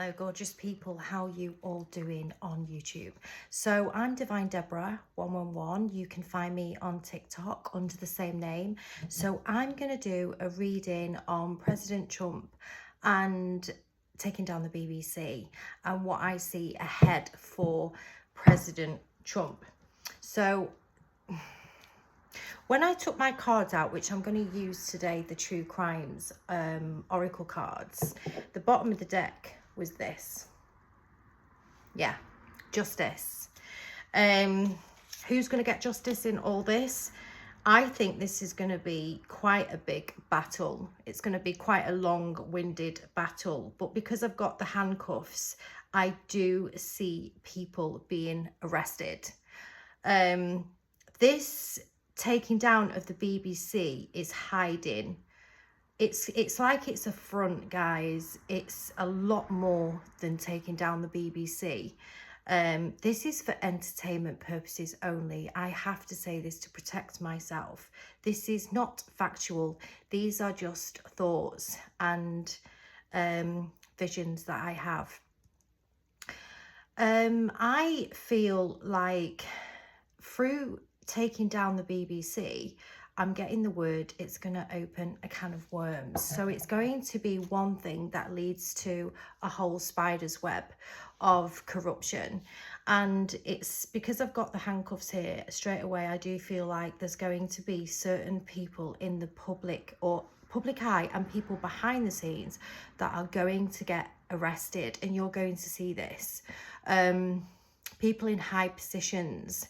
Hello gorgeous people, how you all doing on YouTube? So I'm Divine Deborah 111. You can find me on TikTok under the same name. So I'm going to do a reading on President Trump and taking down the BBC and what I see ahead for President Trump. So when I took my cards out, which I'm going to use today, the True Crimes Oracle cards, the bottom of the deck was this. Yeah, justice. Who's going to get justice in all this? I think this is going to be quite a big battle. It's going to be quite a long-winded battle. But because I've got the handcuffs, I do see people being arrested. This taking down of the BBC is hiding. It's like it's a front, guys. It's a lot more than taking down the BBC. This is for entertainment purposes only. I have to say this to protect myself. This is not factual. These are just thoughts and visions that I have. I feel like through taking down the BBC, I'm getting the word it's going to open a can of worms. So it's going to be one thing that leads to a whole spider's web of corruption. And it's because I've got the handcuffs here, straight away I do feel like there's going to be certain people in the public eye and people behind the scenes that are going to get arrested, and you're going to see this. People in high positions.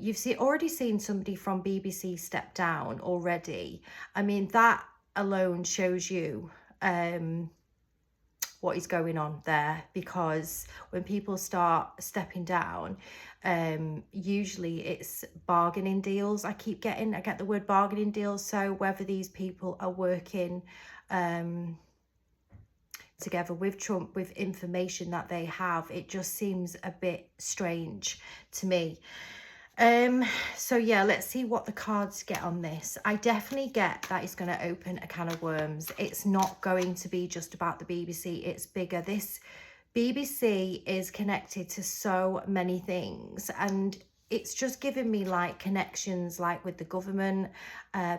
You've already seen somebody from BBC step down already. I mean, that alone shows you what is going on there, because when people start stepping down, usually it's bargaining deals. I get the word bargaining deals. So whether these people are working together with Trump with information that they have, it just seems a bit strange to me. So yeah, let's see what the cards get on this. I definitely get that it's going to open a can of worms. It's not going to be just about the BBC. It's bigger. This BBC is connected to so many things, and it's just given me like connections like with the government.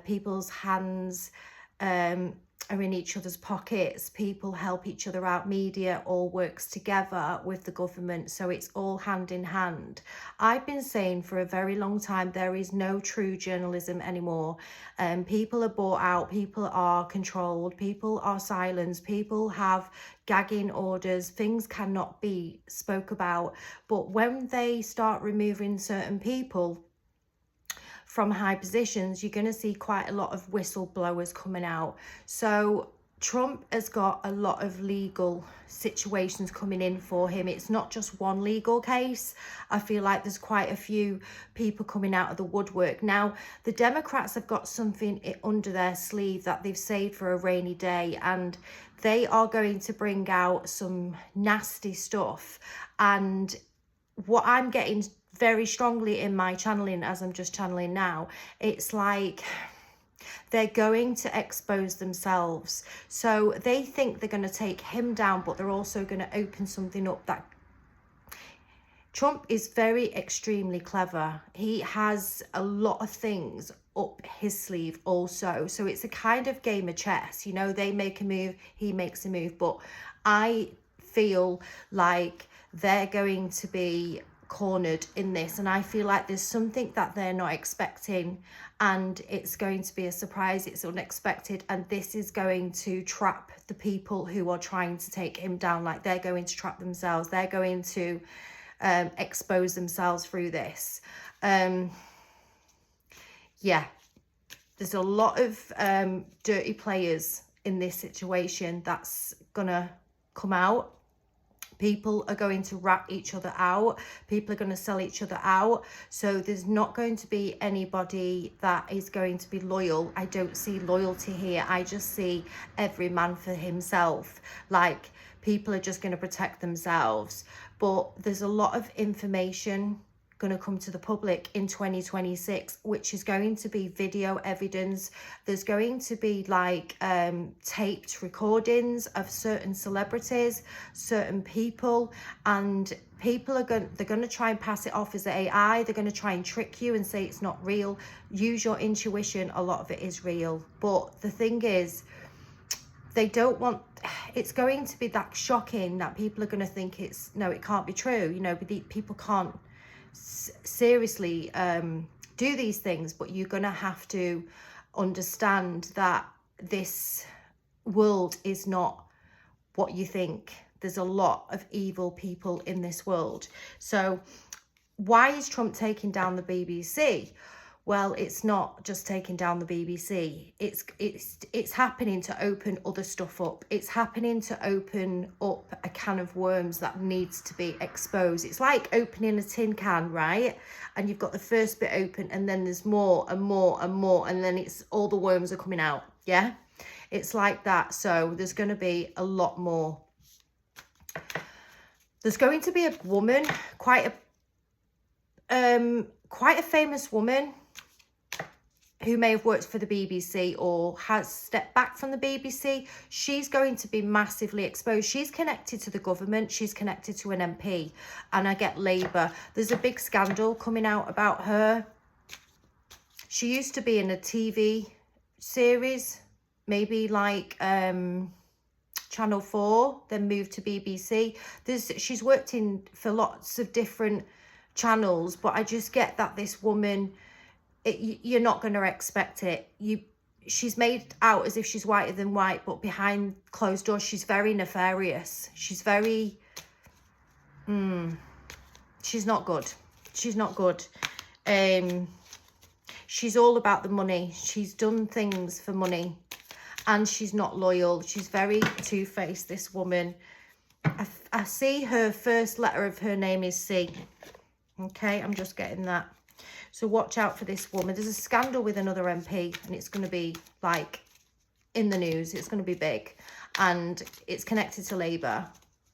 People's hands are in each other's pockets. People help each other out. Media all works together with the government, so it's all hand in hand. I've been saying for a very long time there is no true journalism anymore. People are bought out, people are controlled, people are silenced, people have gagging orders, things cannot be spoke about. But when they start removing certain people from high positions, you're going to see quite a lot of whistleblowers coming out. So Trump has got a lot of legal situations coming in for him. It's not just one legal case. I feel like there's quite a few people coming out of the woodwork. Now, the Democrats have got something under their sleeve that they've saved for a rainy day, and they are going to bring out some nasty stuff. And what I'm getting very strongly in my channeling, as I'm just channeling now, it's like they're going to expose themselves. So they think they're going to take him down, but they're also going to open something up. That Trump is very extremely clever. He has a lot of things up his sleeve also. So it's a kind of game of chess. You know, they make a move, he makes a move. But I feel like they're going to be cornered in this, and I feel like there's something that they're not expecting, and it's going to be a surprise. It's unexpected, and this is going to trap the people who are trying to take him down. Like, they're going to trap themselves. They're going to expose themselves through this. Yeah, there's a lot of dirty players in this situation that's gonna come out. People are going to rat each other out. People are going to sell each other out. So there's not going to be anybody that is going to be loyal. I don't see loyalty here. I just see every man for himself. Like, people are just going to protect themselves. But there's a lot of information going to come to the public in 2026, which is going to be video evidence. There's going to be like taped recordings of certain celebrities, certain people, and people are they're going to try and pass it off as AI. They're going to try and trick you and say it's not real. Use your intuition. A lot of it is real, but the thing is, they don't want, it's going to be that shocking that people are going to think it's, no, it can't be true, you know, but people can't seriously do these things. But you're going to have to understand that this world is not what you think. There's a lot of evil people in this world. So why is Trump taking down the BBC? Well, it's not just taking down the BBC. It's happening to open other stuff up. It's happening to open up a can of worms that needs to be exposed. It's like opening a tin can, right? And you've got the first bit open, and then there's more and more and more, and then it's all the worms are coming out. Yeah, it's like that. So there's going to be a lot more. There's going to be a woman, quite a famous woman, who may have worked for the BBC or has stepped back from the BBC. She's going to be massively exposed. She's connected to the government. She's connected to an MP. And I get Labour. There's a big scandal coming out about her. She used to be in a TV series, maybe like Channel 4, then moved to BBC. She's worked for lots of different channels, but I just get that this woman, you're not going to expect it. She's made out as if she's whiter than white, but behind closed doors, she's very nefarious. She's very, she's not good. She's not good. She's all about the money. She's done things for money, and she's not loyal. She's very two-faced, this woman. I see her first letter of her name is C. Okay, I'm just getting that. So watch out for this woman. There's a scandal with another MP, and it's going to be like in the news. It's going to be big, and it's connected to Labour.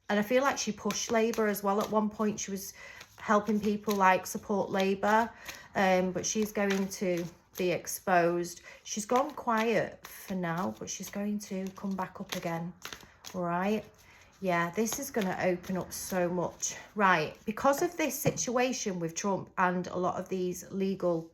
And I feel like she pushed Labour as well. At one point, she was helping people like support Labour, but she's going to be exposed. She's gone quiet for now, but she's going to come back up again. All right. Yeah, this is going to open up so much. Right, because of this situation with Trump and a lot of these legal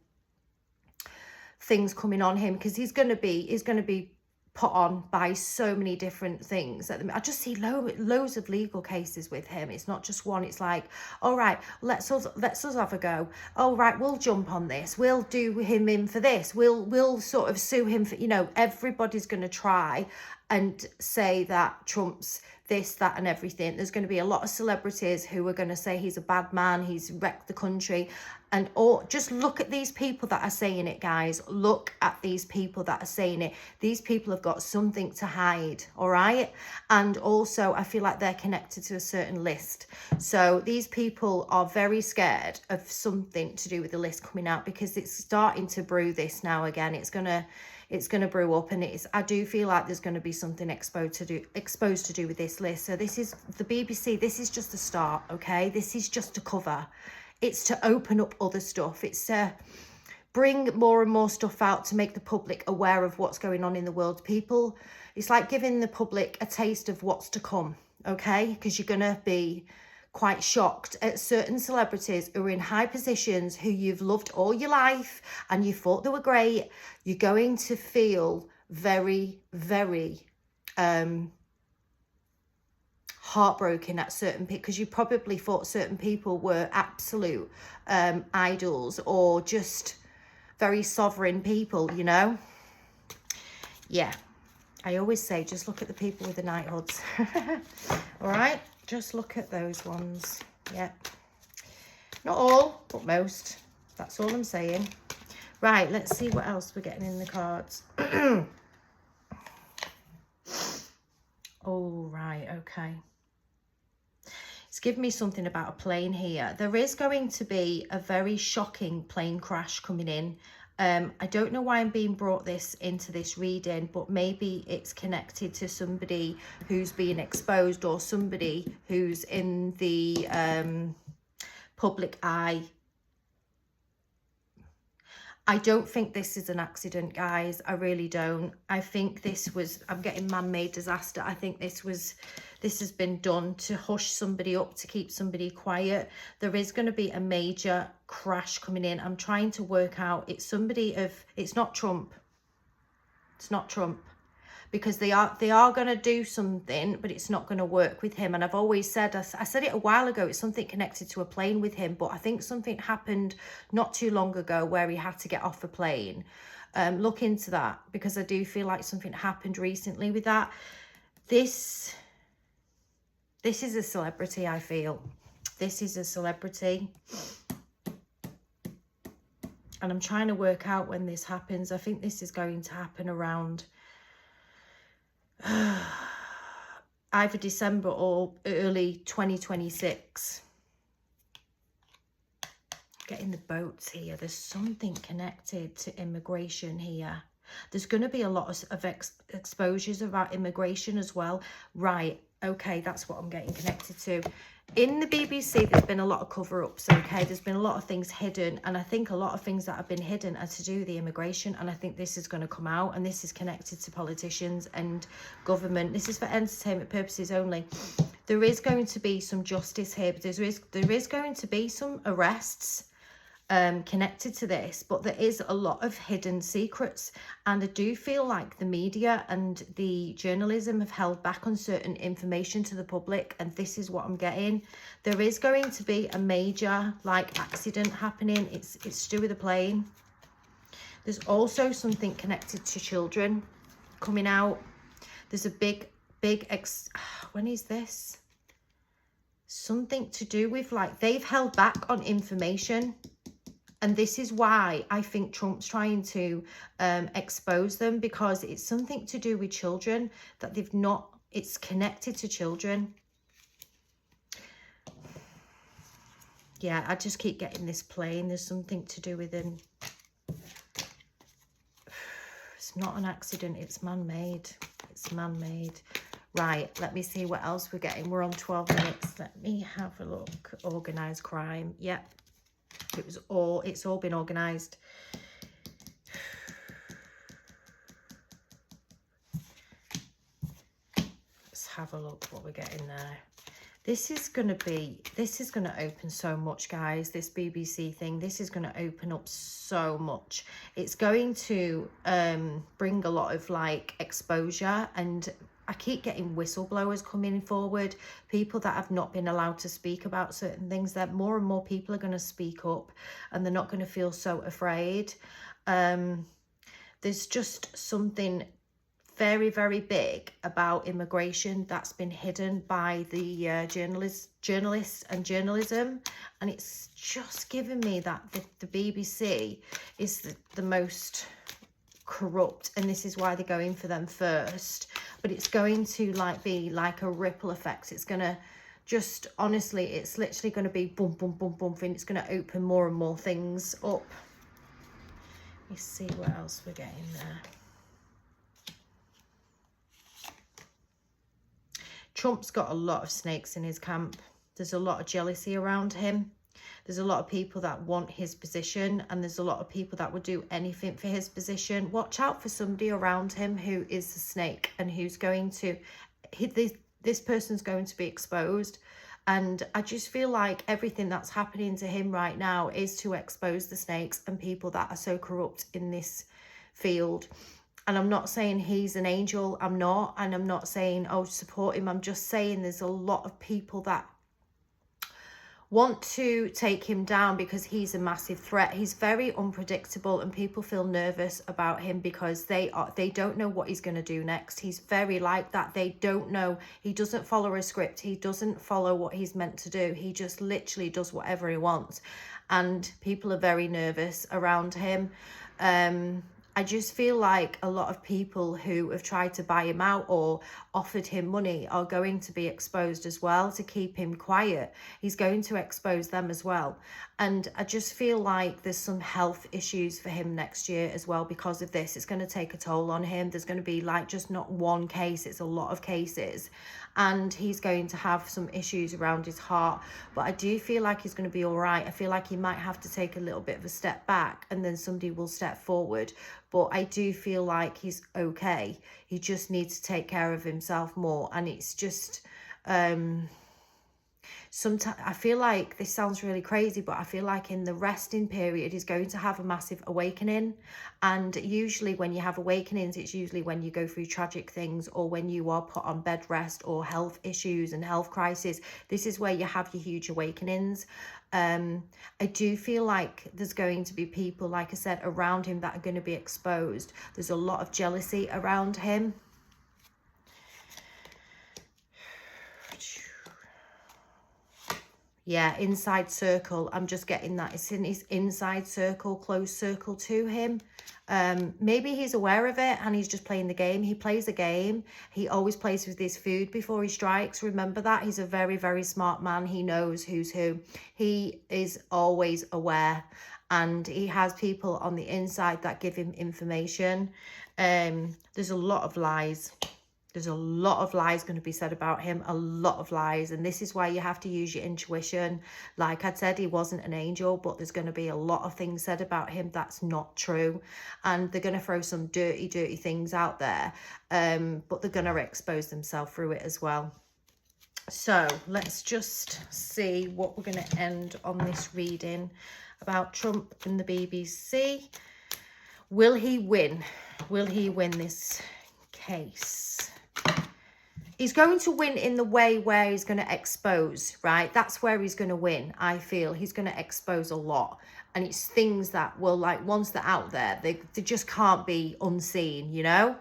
things coming on him, because he's going to be put on by so many different things. I just see loads of legal cases with him. It's not just one. It's like, all right, let's us have a go. All right, we'll jump on this. We'll do him in for this. We'll sort of sue him for, you know, everybody's going to try and say that Trump's this, that, and everything. There's going to be a lot of celebrities who are going to say he's a bad man, he's wrecked the country. And just look at these people that are saying it, guys. Look at these people that are saying it. These people have got something to hide, all right? And also, I feel like they're connected to a certain list. So these people are very scared of something to do with the list coming out, because it's starting to brew this now again. It's gonna brew up, and I do feel like there's going to be something exposed to do with this list. So this is the BBC. This is just the start, okay? This is just a cover. It's to open up other stuff. It's to bring more and more stuff out to make the public aware of what's going on in the world. People, it's like giving the public a taste of what's to come, okay? Because you're going to be quite shocked at certain celebrities who are in high positions who you've loved all your life and you thought they were great. You're going to feel very, very heartbroken at certain people, because you probably thought certain people were absolute idols or just very sovereign people, you know. Yeah, I always say just look at the people with the knighthoods. All right, just look at those ones. Yeah, not all, but most. That's all I'm saying. Right, let's see what else we're getting in the cards. Oh, right, okay. It's giving me something about a plane here. There is going to be a very shocking plane crash coming in. I don't know why I'm being brought into this reading, but maybe it's connected to somebody who's being exposed, or somebody who's in the public eye I don't think this is an accident, guys. I really don't. I think this was, I'm getting man-made disaster. I think this has been done to hush somebody up, to keep somebody quiet. There is going to be a major crash coming in. I'm trying to work out, it's somebody of, it's not Trump. It's not Trump. Because they are going to do something, but it's not going to work with him. And I've always said, I said it a while ago, it's something connected to a plane with him, but I think something happened not too long ago where he had to get off a plane. Look into that, because I do feel like something happened recently with that. This is a celebrity, I feel. This is a celebrity. And I'm trying to work out when this happens. I think this is going to happen around either December or early 2026. Getting the boats here. There's something connected to immigration here. There's going to be a lot of exposures about immigration as well. Right, okay, that's what I'm getting connected to. In the BBC, there's been a lot of cover-ups, okay? There's been a lot of things hidden, and I think a lot of things that have been hidden are to do with the immigration, and I think this is going to come out, and this is connected to politicians and government. This is for entertainment purposes only. There is going to be some justice here, but there is going to be some arrests connected to this, but there is a lot of hidden secrets, and I do feel like the media and the journalism have held back on certain information to the public, and this is what I'm getting. There is going to be a major like accident happening. It's to do with a plane. There's also something connected to children coming out. There's a big when is this? Something to do with like they've held back on information. And this is why I think Trump's trying to expose them, because it's something to do with children that they've not, it's connected to children. Yeah, I just keep getting this plane. There's something to do with him. It's not an accident, it's man-made. It's man-made. Right, let me see what else we're getting. We're on 12 minutes. Let me have a look. Organised crime. Yep. It's all been organised. Let's have a look what we're getting there. This is going to open so much, guys. This BBC thing, this is going to open up so much. It's going to bring a lot of like exposure, and I keep getting whistleblowers coming forward, people that have not been allowed to speak about certain things, that more and more people are going to speak up, and they're not going to feel so afraid. There's just something very, very big about immigration that's been hidden by the journalists and journalism, and it's just given me that the BBC is the most corrupt, and this is why they're going for them first. But it's going to like be like a ripple effect. It's going to just, honestly, it's literally going to be boom, boom, boom, boom, and it's going to open more and more things up. Let's see what else we're getting there. Trump's got a lot of snakes in his camp. There's a lot of jealousy around him. There's a lot of people that want his position, and there's a lot of people that would do anything for his position. Watch out for somebody around him who is a snake, and who's going to, this person's going to be exposed. And I just feel like everything that's happening to him right now is to expose the snakes and people that are so corrupt in this field. And I'm not saying he's an angel, I'm not. And I'm not saying, oh, support him. I'm just saying there's a lot of people that want to take him down because he's a massive threat. He's very unpredictable, and people feel nervous about him because they don't know what he's going to do next. He's very like that. They don't know. He doesn't follow a script. He doesn't follow what he's meant to do. He just literally does whatever he wants, and people are very nervous around him. I just feel like a lot of people who have tried to buy him out or offered him money are going to be exposed as well to keep him quiet. He's going to expose them as well. And I just feel like there's some health issues for him next year as well because of this. It's going to take a toll on him. There's going to be like just not one case, it's a lot of cases. and he's going to have some issues around his heart, but I do feel like he's going to be all right. I feel like he might have to take a little bit of a step back and then somebody will step forward, but I do feel like he's okay. He just needs to take care of himself more, and it's just sometimes I feel like this sounds really crazy, but I feel like in the resting period he's going to have a massive awakening. And usually when you have awakenings, it's usually when you go through tragic things or when you are put on bed rest or health issues and health crisis. This is where you have your huge awakenings. I do feel like there's going to be people, like I said, around him that are going to be exposed. There's a lot of jealousy around him. Yeah, inside circle. I'm just getting that. It's in his inside circle, close circle to him. Maybe he's aware of it and he's just playing the game. He plays a game. He always plays with his food before he strikes. Remember that. He's a very, very smart man. He knows who's who. He is always aware, and he has people on the inside that give him information. There's a lot of lies. There's a lot of lies going to be said about him, a lot of lies. And this is why you have to use your intuition. Like I said, he wasn't an angel, but there's going to be a lot of things said about him that's not true. And they're going to throw some dirty, dirty things out there. But they're going to expose themselves through it as well. So let's just see what we're going to end on this reading about Trump and the BBC. Will he win? Will he win this case? He's going to win in the way where he's going to expose, right? That's where he's going to win, I feel. He's going to expose a lot. And it's things that will, like, once they're out there, they just can't be unseen, you know?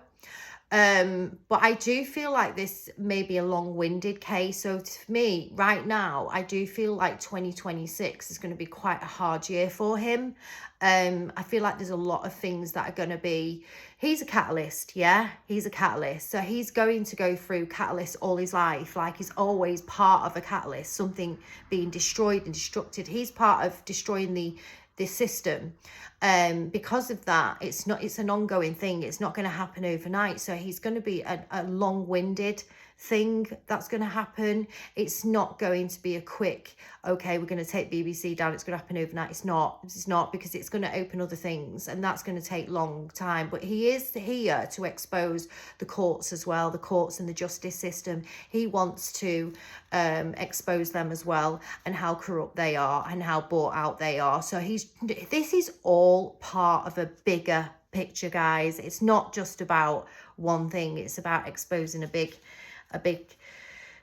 But I do feel like this may be a long-winded case. So for me, right now, I do feel like 2026 is going to be quite a hard year for him. I feel like there's a lot of things that are going to be... He's a catalyst, yeah? He's a catalyst. So he's going to go through catalyst all his life. Like, he's always part of a catalyst, something being destroyed and destructed. He's part of destroying the system. Because of that, it's an ongoing thing. It's not going to happen overnight. So he's going to be a long-winded thing that's going to happen. It's not going to be a quick, okay, we're going to take BBC down, it's going to happen overnight. It's not, because it's going to open other things, and that's going to take long time. But he is here to expose the courts as well, the courts and the justice system. He wants to expose them as well, and how corrupt they are and how bought out they are. So this is all part of a bigger picture, guys. It's not just about one thing. It's about exposing a big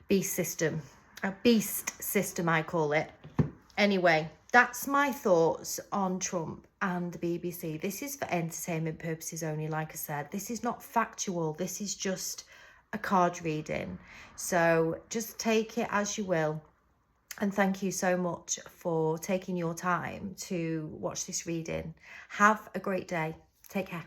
beast system, I call it. Anyway, that's my thoughts on Trump and the BBC. This is for entertainment purposes only. Like I said, this is not factual. This is just a card reading. So just take it as you will. And thank you so much for taking your time to watch this reading. Have a great day. Take care.